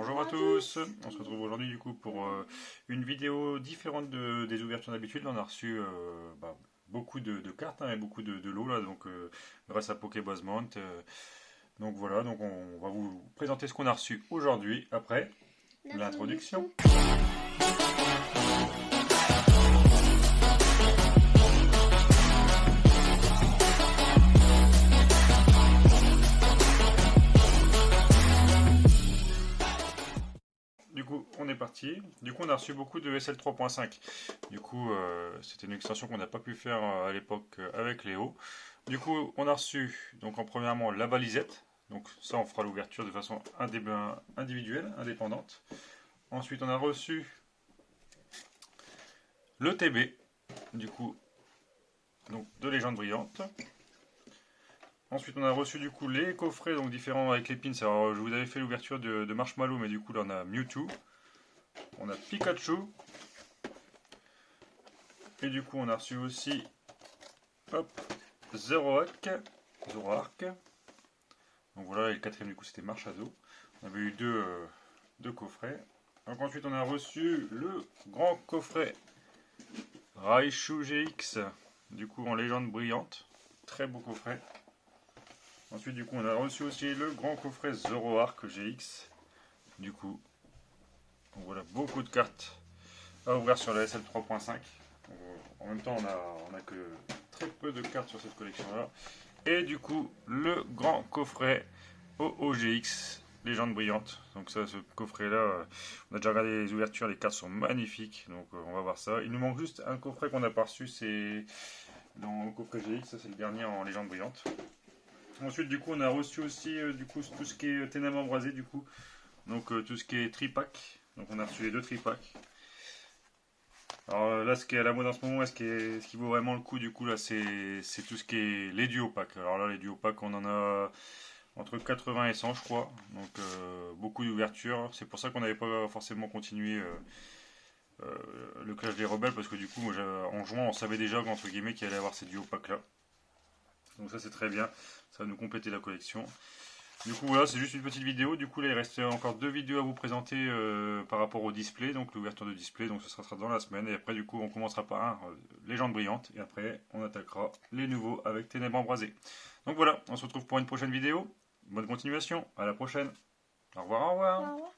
Bonjour à tous, on se retrouve aujourd'hui du coup pour une vidéo différente des ouvertures d'habitude. On a reçu beaucoup de cartes et beaucoup de lots là, donc grâce à Pokéboss Mount. Donc voilà, donc on va vous présenter ce qu'on a reçu aujourd'hui après l'introduction. Du coup, on est parti. Du coup, on a reçu beaucoup de SL 3.5. Du coup, c'était une extension qu'on n'a pas pu faire à l'époque avec Léo. Du coup, on a reçu, donc en premièrement, la balisette. Donc ça, on fera l'ouverture de façon individuelle, indépendante. Ensuite, on a reçu le TB, du coup, donc de légende brillante. Ensuite, on a reçu du coup les coffrets, donc différents avec les pins. Alors, je vous avais fait l'ouverture de Marshmallow, mais du coup, là, on a Mewtwo. On a Pikachu. Et du coup, on a reçu aussi Zoroark. Donc voilà, et le quatrième, du coup, c'était Marshado. On avait eu deux coffrets. Donc ensuite, on a reçu le grand coffret Raichu GX. Du coup, en légende brillante. Très beau coffret. Ensuite, du coup, on a reçu aussi le grand coffret Zoroark GX. Du coup, donc voilà, beaucoup de cartes à ouvrir sur la SL 3.5. En même temps, on a que très peu de cartes sur cette collection-là. Et du coup, le grand coffret OOGX, légende brillante. Donc ça, ce coffret-là, on a déjà regardé les ouvertures, les cartes sont magnifiques. Donc on va voir ça. Il nous manque juste un coffret qu'on n'a pas reçu, c'est dans le coffret GX, ça c'est le dernier en légende brillante. Ensuite, du coup, on a reçu aussi du coup, tout ce qui est ténèbres embrasées, du coup. Donc tout ce qui est tripack. Donc on a reçu les deux tripacks. Alors là, ce qui est à la mode en ce moment, ce qui vaut vraiment le coup, du coup, là, c'est tout ce qui est les duo packs. Alors là, les duo packs, on en a entre 80 et 100, je crois. Donc beaucoup d'ouvertures. C'est pour ça qu'on n'avait pas forcément continué le Clash des Rebelles, parce que du coup, moi, en juin, on savait déjà qu'entre guillemets qu'il allait avoir ces duo packs là. Donc ça, c'est très bien. Ça va nous compléter la collection. Du coup voilà, c'est juste une petite vidéo. Du coup là il reste encore deux vidéos à vous présenter par rapport au display, donc l'ouverture de display, donc ce sera dans la semaine. Et après du coup on commencera par un légende brillante et après on attaquera les nouveaux avec ténèbres embrasées. Donc voilà, on se retrouve pour une prochaine vidéo. Bonne continuation, à la prochaine. Au revoir, au revoir. Au revoir.